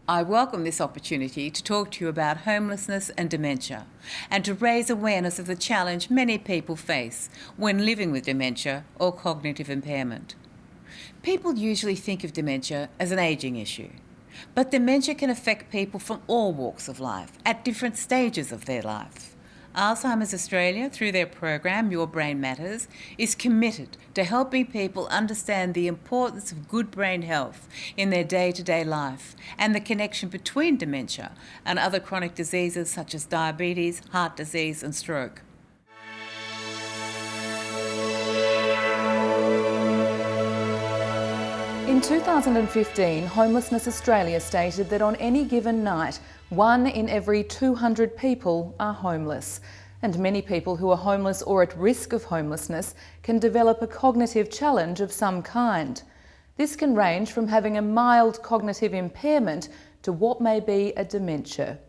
I welcome this opportunity to talk to you about homelessness and dementia, and to raise awareness of the challenge many people face when living with dementia or cognitive impairment. People usually think of dementia as an ageing issue, but dementia can affect people from all walks of life at different stages of their life. Alzheimer's Australia, through their program Your Brain Matters, is committed to helping people understand the importance of good brain health in their day-to-day life and the connection between dementia and other chronic diseases such as diabetes, heart disease and stroke. In 2015, Homelessness Australia stated that on any given night, 1 in every 200 people are homeless. And many people who are homeless or at risk of homelessness can develop a cognitive challenge of some kind. This can range from having a mild cognitive impairment to what may be a dementia.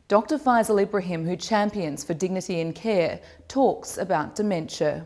Dr. Faisal Ibrahim, who champions for dignity in care, talks about dementia.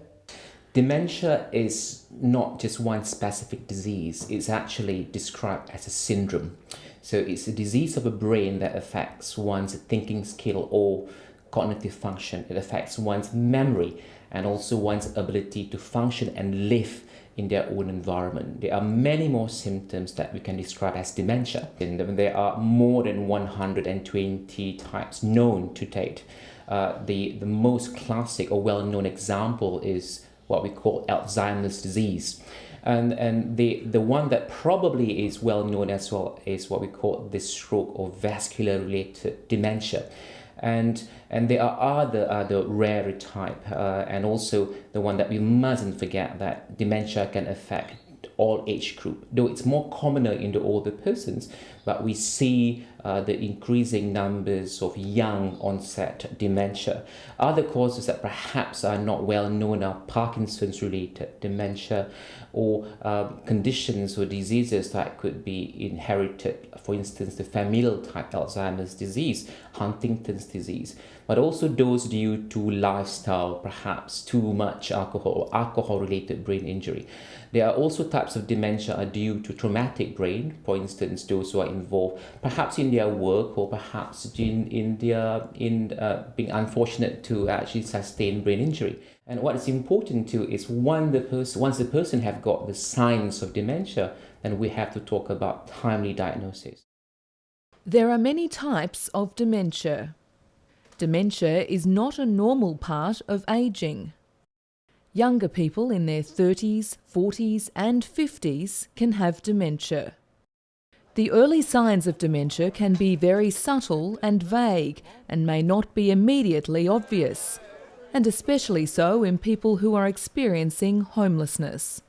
Dementia is not just one specific disease, it's actually described as a syndrome. So it's a disease of a brain that affects one's thinking skill or cognitive function. It affects one's memory and also one's ability to function and live in their own environment. There are many more symptoms that we can describe as dementia. And there are more than 120 types known to date. The most classic or well-known example is what we call Alzheimer's disease. And the one that probably is well known as well is what we call the stroke or vascular related dementia. And there are other rarer type, and also the one that we mustn't forget, that dementia can affect all age group, though it's more commoner in the older persons, but we see the increasing numbers of young onset dementia. Other causes that perhaps are not well known are Parkinson's related dementia, or conditions or diseases that could be inherited, for instance the familial type Alzheimer's disease, Huntington's disease, but also those due to lifestyle, perhaps too much alcohol or alcohol related brain injury. There are also types of dementia are due to traumatic brain, for instance those who are involved perhaps in their work or perhaps in being unfortunate to actually sustain brain injury. And what is important too is once the person have got the signs of dementia, then we have to talk about timely diagnosis. There are many types of dementia. Dementia is not a normal part of ageing. Younger people in their 30s, 40s and 50s can have dementia. The early signs of dementia can be very subtle and vague and may not be immediately obvious, and especially so in people who are experiencing homelessness.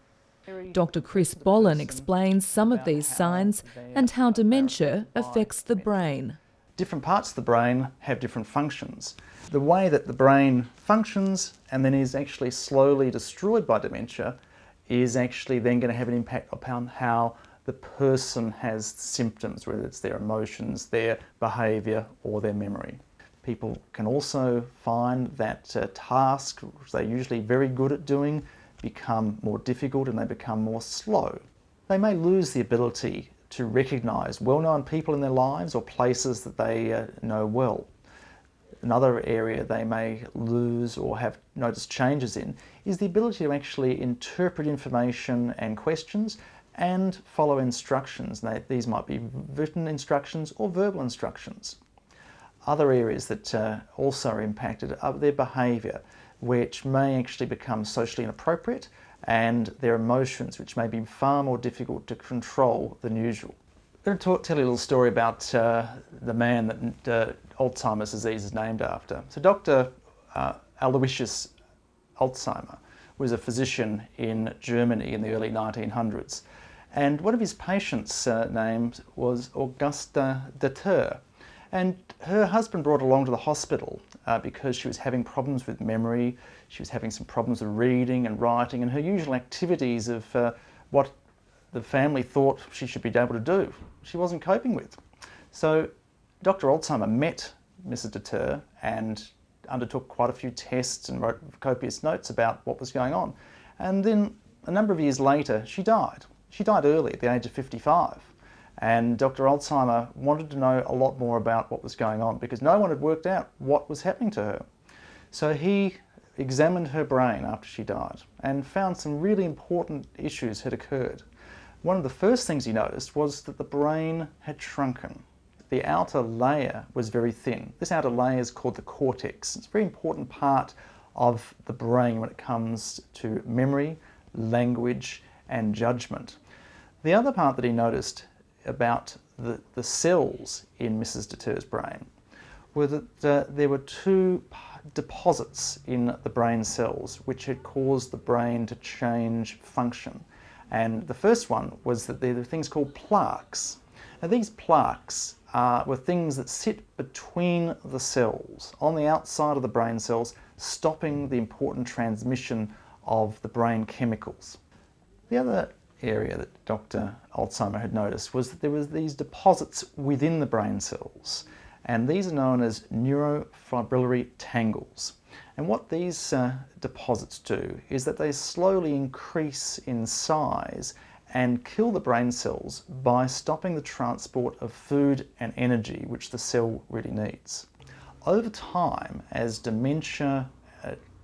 Dr. Chris Bollen explains some of these signs and how dementia affects the brain. Different parts of the brain have different functions. The way that the brain functions and then is actually slowly destroyed by dementia is actually then going to have an impact upon how the person has symptoms, whether it's their emotions, their behaviour or their memory. People can also find that tasks which they're usually very good at doing become more difficult and they become more slow. They may lose the ability to recognise well-known people in their lives or places that they know well. Another area they may lose or have noticed changes in is the ability to actually interpret information and questions and follow instructions. These might be written instructions or verbal instructions. Other areas that also are impacted are their behaviour, which may actually become socially inappropriate, and their emotions, which may be far more difficult to control than usual. I'm going to tell you a little story about the man that Alzheimer's disease is named after. So Dr. Aloysius Alzheimer was a physician in Germany in the early 1900s, and one of his patients' names was Augusta de Ter. And her husband brought her along to the hospital because she was having problems with memory, she was having some problems with reading and writing, and her usual activities of what the family thought she should be able to do, she wasn't coping with. So Dr. Alzheimer met Mrs. de Ter and undertook quite a few tests and wrote copious notes about what was going on. And then a number of years later, she died. She died early at the age of 55. And Dr. Alzheimer wanted to know a lot more about what was going on because no one had worked out what was happening to her. So he examined her brain after she died and found some really important issues had occurred. One of the first things he noticed was that the brain had shrunken. The outer layer was very thin. This outer layer is called the cortex. It's a very important part of the brain when it comes to memory, language and judgment. The other part that he noticed about the cells in Mrs. Deter's brain were that there were two deposits in the brain cells which had caused the brain to change function. And the first one was that there were things called plaques. Now these plaques were things that sit between the cells, on the outside of the brain cells, stopping the important transmission of the brain chemicals. The other area that Dr. Alzheimer had noticed was that there was these deposits within the brain cells, and these are known as neurofibrillary tangles. And what these deposits do is that they slowly increase in size and kill the brain cells by stopping the transport of food and energy which the cell really needs. Over time, as dementia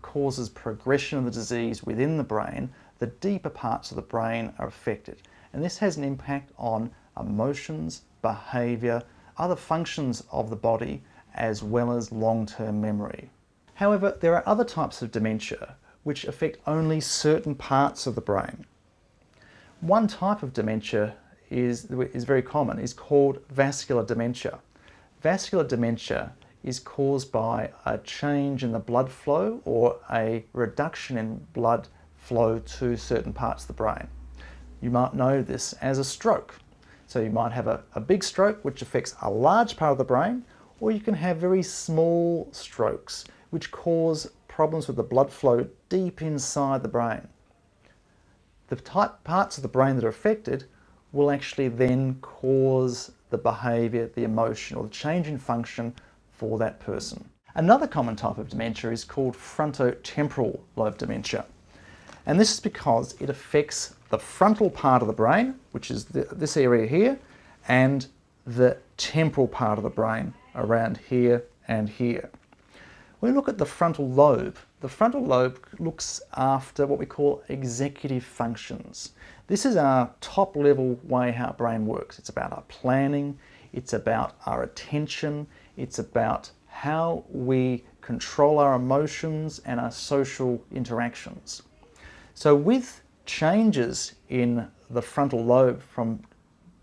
causes progression of the disease within the brain, the deeper parts of the brain are affected. And this has an impact on emotions, behaviour, other functions of the body, as well as long-term memory. However, there are other types of dementia which affect only certain parts of the brain. One type of dementia is very common, is called vascular dementia. Vascular dementia is caused by a change in the blood flow or a reduction in blood flow to certain parts of the brain. You might know this as a stroke. So you might have a big stroke which affects a large part of the brain, or you can have very small strokes which cause problems with the blood flow deep inside the brain. The parts of the brain that are affected will actually then cause the behaviour, the emotion, or the change in function for that person. Another common type of dementia is called frontotemporal lobe dementia. And this is because it affects the frontal part of the brain, which is this area here, and the temporal part of the brain around here and here. When we look at the frontal lobe looks after what we call executive functions. This is our top level way how our brain works. It's about our planning, it's about our attention, it's about how we control our emotions and our social interactions. So with changes in the frontal lobe from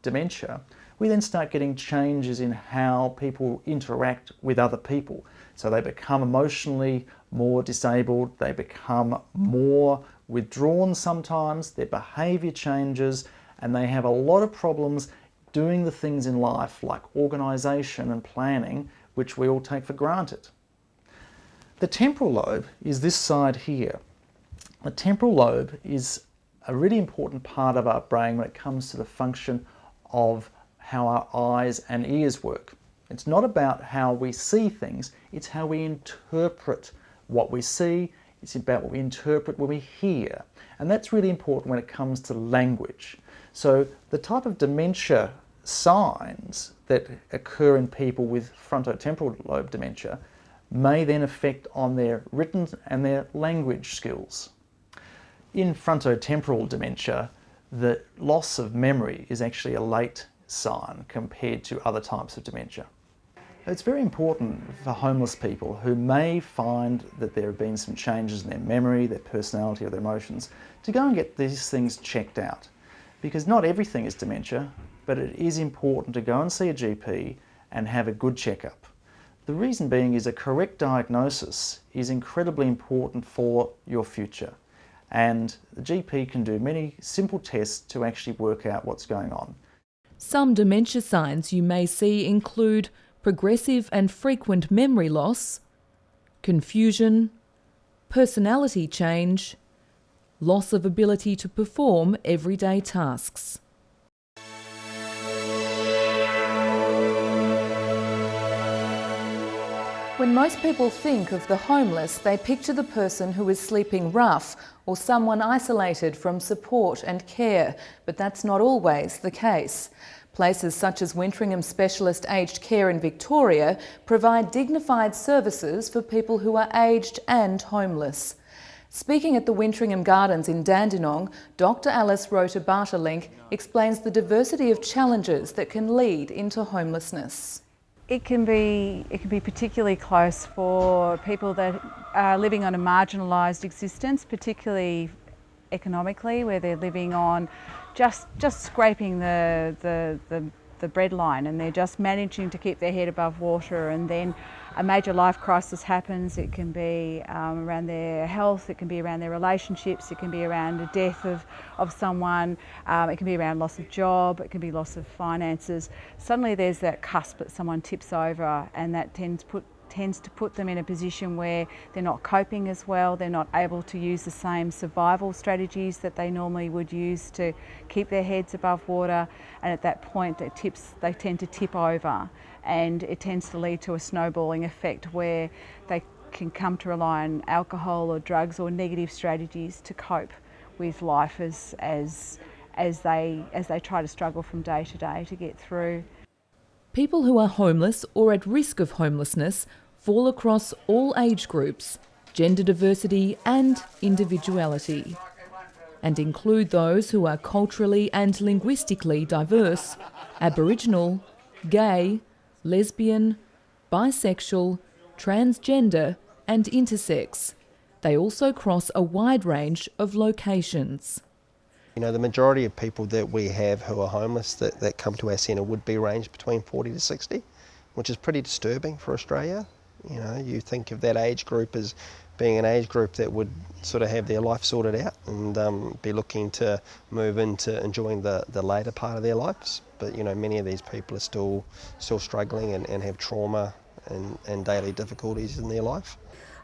dementia, we then start getting changes in how people interact with other people. So they become emotionally more disabled, they become more withdrawn sometimes, their behaviour changes, and they have a lot of problems doing the things in life like organisation and planning, which we all take for granted. The temporal lobe is this side here. The temporal lobe is a really important part of our brain when it comes to the function of how our eyes and ears work. It's not about how we see things, it's how we interpret what we see, it's about what we interpret when we hear. And that's really important when it comes to language. So the type of dementia signs that occur in people with frontotemporal lobe dementia may then affect on their written and their language skills. In frontotemporal dementia, the loss of memory is actually a late sign compared to other types of dementia. It's very important for homeless people who may find that there have been some changes in their memory, their personality or their emotions, to go and get these things checked out. Because not everything is dementia, but it is important to go and see a GP and have a good checkup. The reason being is a correct diagnosis is incredibly important for your future. And the GP can do many simple tests to actually work out what's going on. Some dementia signs you may see include progressive and frequent memory loss, confusion, personality change, loss of ability to perform everyday tasks. When most people think of the homeless, they picture the person who is sleeping rough or someone isolated from support and care, but that's not always the case. Places such as Wintringham Specialist Aged Care in Victoria provide dignified services for people who are aged and homeless. Speaking at the Wintringham Gardens in Dandenong, Dr Alice Rota-Bartelink explains the diversity of challenges that can lead into homelessness. It can be particularly close for people that are living on a marginalised existence, particularly economically, where they're living on just scraping the breadline, and they're just managing to keep their head above water, and then a major life crisis happens. It can be around their health, it can be around their relationships, it can be around the death of someone, it can be around loss of job, it can be loss of finances. Suddenly there's that cusp that someone tips over, and that tends to put them in a position where they're not coping as well, they're not able to use the same survival strategies that they normally would use to keep their heads above water, and at that point they tend to tip over, and it tends to lead to a snowballing effect where they can come to rely on alcohol or drugs or negative strategies to cope with life as they try to struggle from day to day to get through. People who are homeless or at risk of homelessness fall across all age groups, gender diversity and individuality, and include those who are culturally and linguistically diverse, Aboriginal, gay, lesbian, bisexual, transgender and intersex. They also cross a wide range of locations. You know, the majority of people that we have who are homeless that come to our centre would be ranged between 40 to 60, which is pretty disturbing for Australia. You know, you think of that age group as being an age group that would sort of have their life sorted out and be looking to move into enjoying the later part of their lives. But, you know, many of these people are still struggling and have trauma and daily difficulties in their life.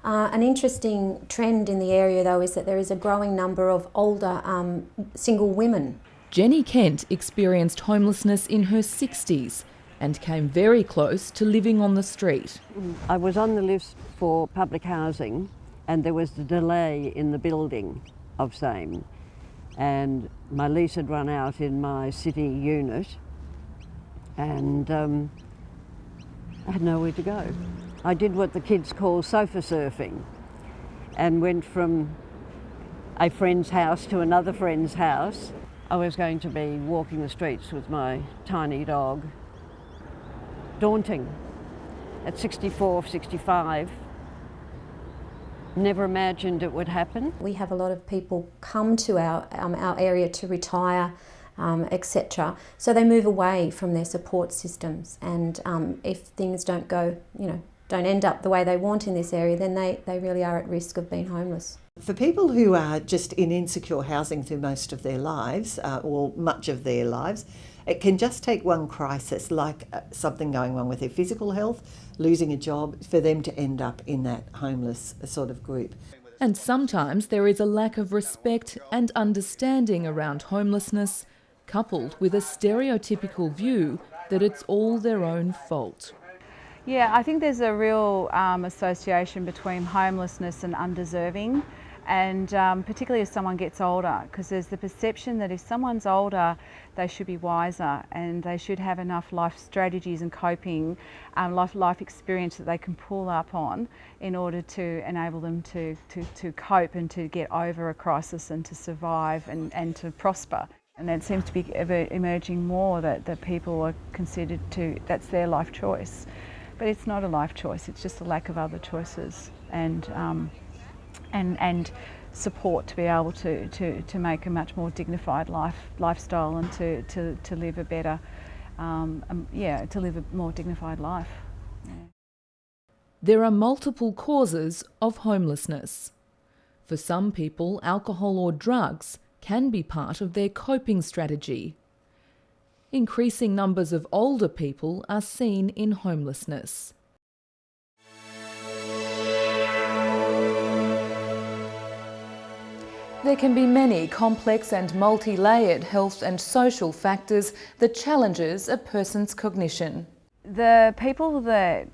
An interesting trend in the area though is that there is a growing number of older single women. Jenny Kent experienced homelessness in her 60s and came very close to living on the street. I was on the list for public housing, and there was a delay in the building of same, and my lease had run out in my city unit, and I had nowhere to go. I did what the kids call sofa surfing and went from a friend's house to another friend's house. I was going to be walking the streets with my tiny dog. Daunting. At 64, 65, never imagined it would happen. We have a lot of people come to our area to retire, etc. So they move away from their support systems, and if things don't go, don't end up the way they want in this area, then they really are at risk of being homeless. For people who are just in insecure housing through most of their lives, or much of their lives, it can just take one crisis, like something going wrong with their physical health, losing a job, for them to end up in that homeless sort of group. And sometimes there is a lack of respect and understanding around homelessness, coupled with a stereotypical view that it's all their own fault. Yeah, I think there's a real association between homelessness and undeserving, and particularly as someone gets older, because there's the perception that if someone's older, they should be wiser and they should have enough life strategies and coping, life experience that they can pull up on in order to enable them to cope and to get over a crisis and to survive and to prosper. And it seems to be emerging more that people are considered that's their life choice. But it's not a life choice, it's just a lack of other choices and support to be able to make a much more dignified lifestyle and to live a better, to live a more dignified life. Yeah. There are multiple causes of homelessness. For some people, alcohol or drugs can be part of their coping strategy. Increasing numbers of older people are seen in homelessness. There can be many complex and multi-layered health and social factors that challenges a person's cognition. The people that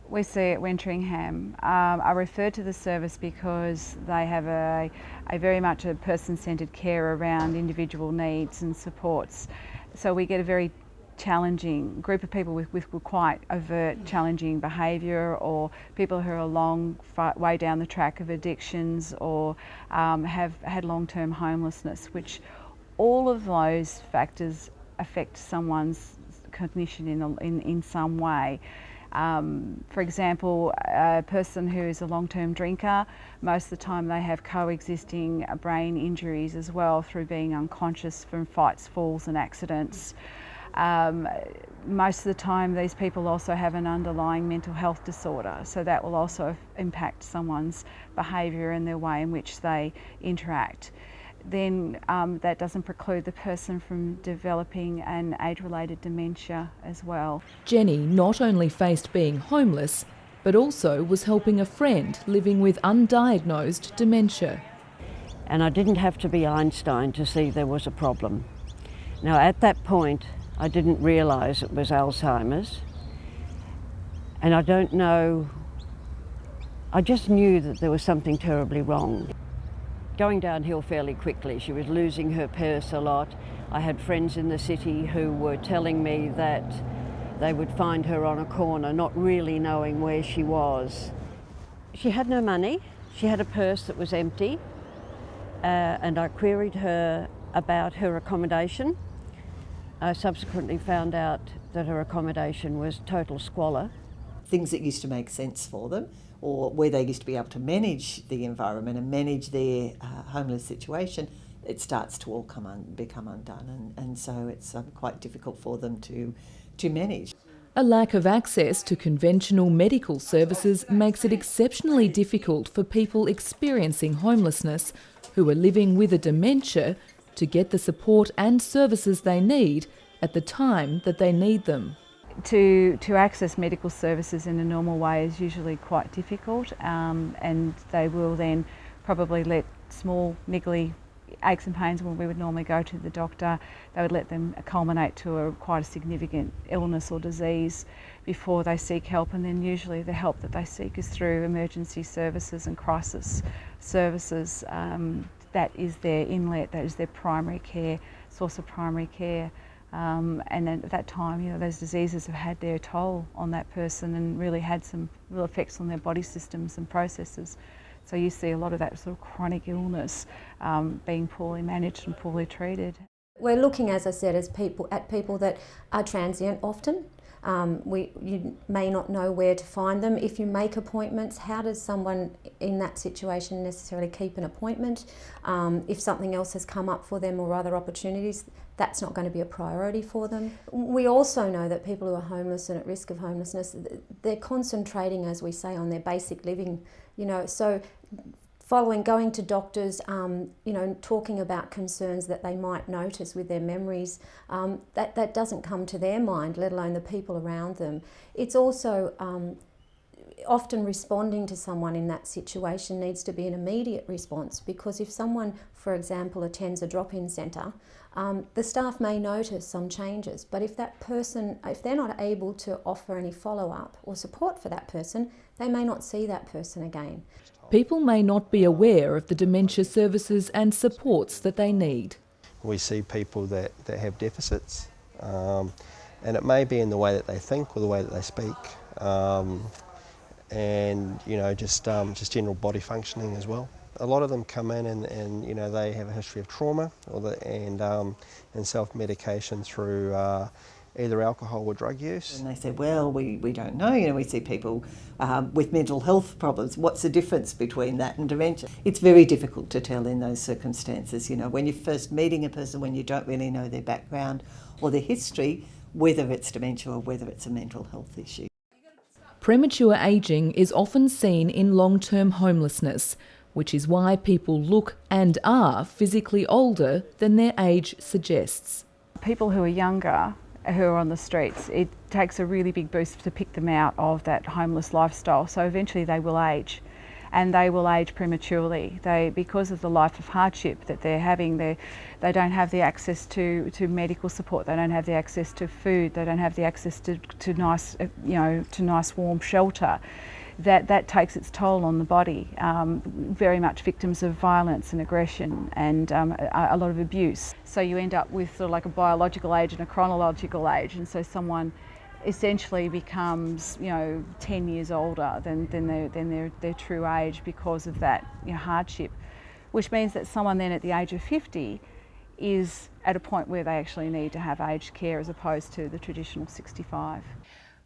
we see at Wintringham are referred to the service because they have a very much a person-centred care around individual needs and supports. So we get a very challenging, group of people with quite overt challenging behaviour, or people who are a long way down the track of addictions, or have had long-term homelessness, which all of those factors affect someone's cognition in some way. For example, a person who is a long-term drinker, most of the time they have coexisting brain injuries as well through being unconscious from fights, falls and accidents. Most of the time these people also have an underlying mental health disorder, so that will also impact someone's behaviour and their way in which they interact. Then that doesn't preclude the person from developing an age-related dementia as well. Jenny not only faced being homeless, but also was helping a friend living with undiagnosed dementia. And I didn't have to be Einstein to see there was a problem. Now at that point I didn't realise it was Alzheimer's, and I don't know, I just knew that there was something terribly wrong. Going downhill fairly quickly. She was losing her purse a lot. I had friends in the city who were telling me that they would find her on a corner, not really knowing where she was. She had no money. She had a purse that was empty, and I queried her about her accommodation. I subsequently found out that her accommodation was total squalor. Things that used to make sense for them, or where they used to be able to manage the environment and manage their homeless situation, it starts to all become undone, and so it's quite difficult for them to manage. A lack of access to conventional medical services makes it exceptionally difficult for people experiencing homelessness who are living with a dementia to get the support and services they need at the time that they need them. To access medical services in a normal way is usually quite difficult, and they will then probably let small niggly aches and pains when we would normally go to the doctor, they would let them culminate to quite a significant illness or disease before they seek help, and then usually the help that they seek is through emergency services and crisis services. That is their inlet, that is their primary care, source of primary care. And then at that time, you know, those diseases have had their toll on that person and really had some real effects on their body systems and processes. So you see a lot of that sort of chronic illness being poorly managed and poorly treated. We're looking, as I said, at people that are transient often. You may not know where to find them. If you make appointments, how does someone in that situation necessarily keep an appointment? If something else has come up for them or other opportunities, that's not going to be a priority for them. We also know that people who are homeless and at risk of homelessness, they're concentrating, as we say, on their basic living, you know, so going to doctors, you know, talking about concerns that they might notice with their memories, that doesn't come to their mind, let alone the people around them. It's also often responding to someone in that situation needs to be an immediate response, because if someone, for example, attends a drop-in centre, the staff may notice some changes, but if they're not able to offer any follow-up or support for that person, they may not see that person again. People may not be aware of the dementia services and supports that they need. We see people that have deficits, and it may be in the way that they think or the way that they speak, and you know, just general body functioning as well. A lot of them come in and you know, they have a history of trauma and self-medication through either alcohol or drug use. And they said, well, we don't know, you know, we see people with mental health problems. What's the difference between that and dementia? It's very difficult to tell in those circumstances, you know, when you're first meeting a person, when you don't really know their background or their history, whether it's dementia or whether it's a mental health issue. Premature ageing is often seen in long-term homelessness, which is why people look and are physically older than their age suggests. People who are younger, who are on the streets, it takes a really big boost to pick them out of that homeless lifestyle. So eventually they will age, and they will age prematurely. Because of the life of hardship that they're having, they don't have the access to medical support. They don't have the access to food. They don't have the access to nice, you know, to nice warm shelter. that takes its toll on the body. Very much victims of violence and aggression and a lot of abuse. So you end up with sort of like a biological age and a chronological age, and so someone essentially becomes, 10 years older than their true age because of that hardship, which means that someone then at the age of 50 is at a point where they actually need to have aged care as opposed to the traditional 65.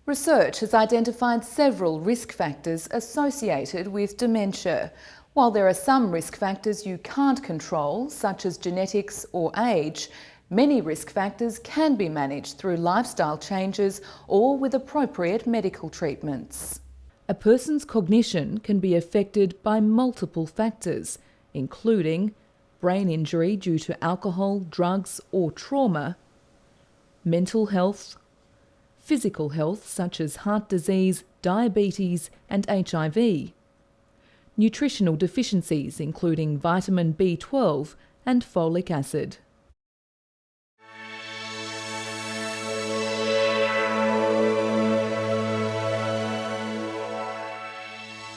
Research has identified several risk factors associated with dementia. While there are some risk factors you can't control, such as genetics or age, many risk factors can be managed through lifestyle changes or with appropriate medical treatments. A person's cognition can be affected by multiple factors, including brain injury due to alcohol, drugs or trauma, mental health, physical health such as heart disease, diabetes and HIV, nutritional deficiencies including vitamin B12 and folic acid.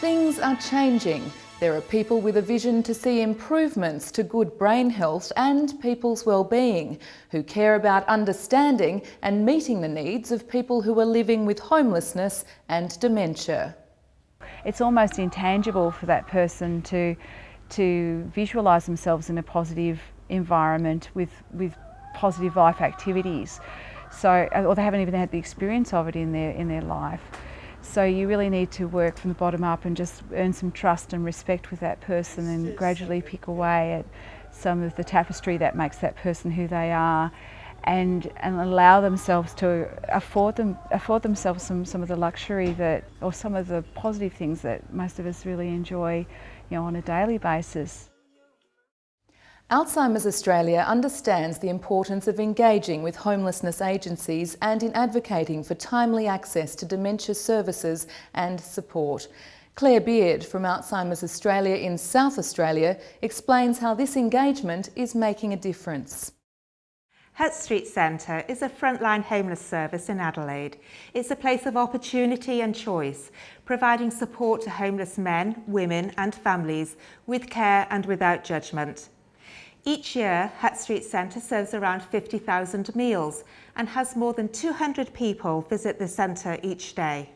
Things are changing. There are people with a vision to see improvements to good brain health and people's well-being, who care about understanding and meeting the needs of people who are living with homelessness and dementia. It's almost intangible for that person to visualise themselves in a positive environment with positive life activities. So, or they haven't even had the experience of it in their life. So you really need to work from the bottom up and just earn some trust and respect with that person and gradually pick away at some of the tapestry that makes that person who they are, and allow themselves to afford themselves some of the luxury that, or some of the positive things that most of us really enjoy, on a daily basis. Alzheimer's Australia understands the importance of engaging with homelessness agencies and in advocating for timely access to dementia services and support. Claire Beard from Alzheimer's Australia in South Australia explains how this engagement is making a difference. Hutt Street Centre is a frontline homeless service in Adelaide. It's a place of opportunity and choice, providing support to homeless men, women and families with care and without judgment. Each year, Hutt Street Centre serves around 50,000 meals and has more than 200 people visit the centre each day.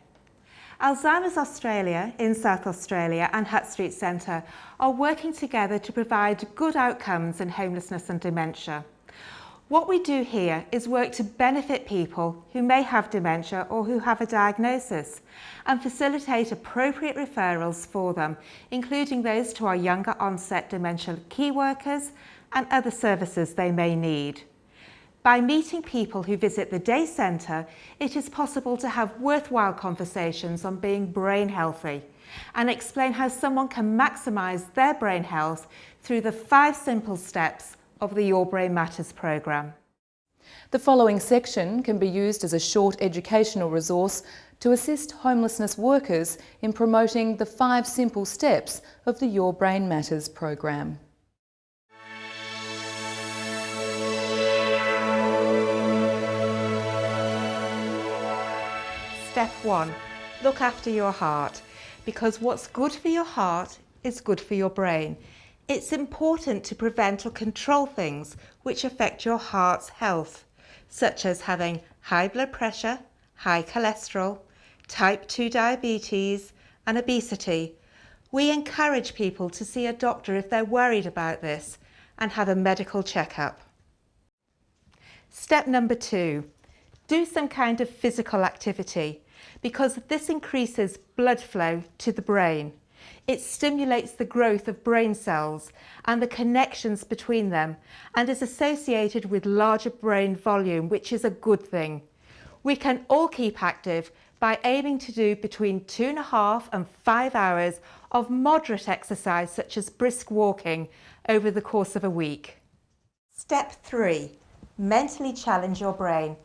Alzheimer's Australia in South Australia and Hutt Street Centre are working together to provide good outcomes in homelessness and dementia. What we do here is work to benefit people who may have dementia or who have a diagnosis, and facilitate appropriate referrals for them, including those to our younger onset dementia key workers and other services they may need. By meeting people who visit the day centre, it is possible to have worthwhile conversations on being brain healthy and explain how someone can maximise their brain health through the 5 simple steps of the Your Brain Matters programme. The following section can be used as a short educational resource to assist homelessness workers in promoting the 5 simple steps of the Your Brain Matters programme. Step 1. Look after your heart, because what's good for your heart is good for your brain. It's important to prevent or control things which affect your heart's health, such as having high blood pressure, high cholesterol, type 2 diabetes and obesity. We encourage people to see a doctor if they're worried about this and have a medical checkup. Step number 2. Do some kind of physical activity, because this increases blood flow to the brain. It stimulates the growth of brain cells and the connections between them, and is associated with larger brain volume, which is a good thing. We can all keep active by aiming to do between 2.5 and 5 hours of moderate exercise, such as brisk walking, over the course of a week. Step 3. Mentally challenge your brain.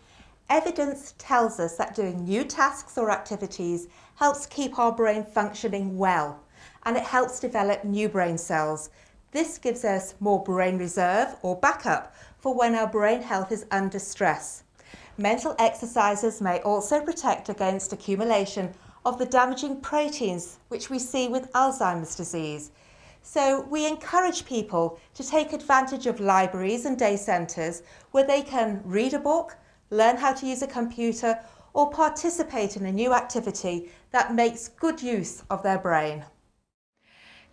Evidence tells us that doing new tasks or activities helps keep our brain functioning well, and it helps develop new brain cells. This gives us more brain reserve or backup for when our brain health is under stress. Mental exercises may also protect against accumulation of the damaging proteins which we see with Alzheimer's disease. So we encourage people to take advantage of libraries and day centres where they can read a book, learn how to use a computer, or participate in a new activity that makes good use of their brain.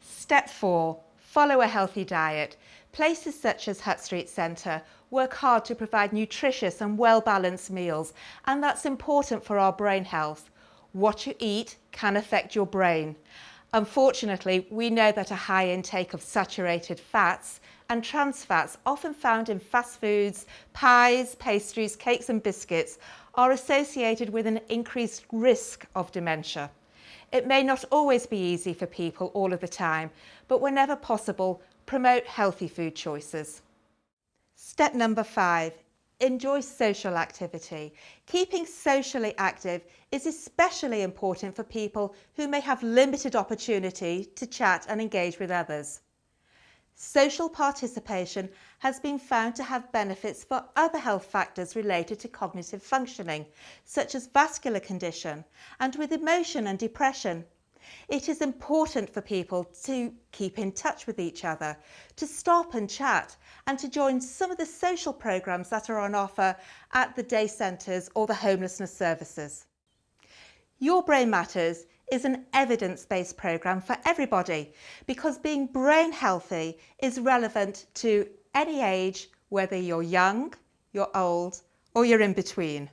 Step 4. Follow a healthy diet. Places such as Hutt Street Centre work hard to provide nutritious and well-balanced meals, and that's important for our brain health. What you eat can affect your brain. Unfortunately, we know that a high intake of saturated fats and trans fats, often found in fast foods, pies, pastries, cakes and biscuits, are associated with an increased risk of dementia. It may not always be easy for people all of the time, but whenever possible, promote healthy food choices. Step number 5. Enjoy social activity. Keeping socially active is especially important for people who may have limited opportunity to chat and engage with others. Social participation has been found to have benefits for other health factors related to cognitive functioning, such as vascular condition and with emotion and depression. It is important for people to keep in touch with each other, to stop and chat, and to join some of the social programmes that are on offer at the day centres or the homelessness services. Your Brain Matters is an evidence-based programme for everybody, because being brain healthy is relevant to any age, whether you're young, you're old, or you're in between.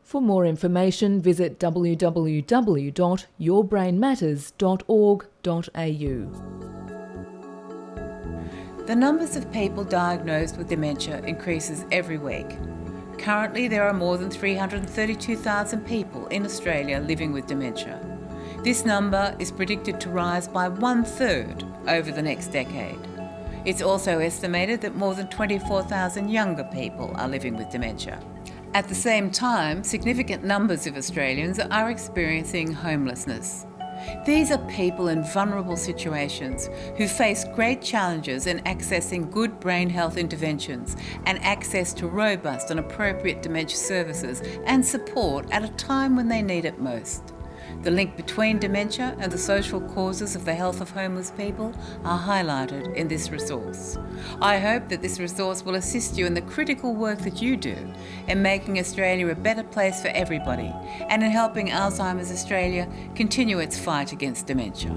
For more information, visit www.yourbrainmatters.org.au. The numbers of people diagnosed with dementia increases every week. Currently, there are more than 332,000 people in Australia living with dementia. This number is predicted to rise by 1/3 over the next decade. It's also estimated that more than 24,000 younger people are living with dementia. At the same time, significant numbers of Australians are experiencing homelessness. These are people in vulnerable situations who face great challenges in accessing good brain health interventions and access to robust and appropriate dementia services and support at a time when they need it most. The link between dementia and the social causes of the health of homeless people are highlighted in this resource. I hope that this resource will assist you in the critical work that you do in making Australia a better place for everybody and in helping Alzheimer's Australia continue its fight against dementia.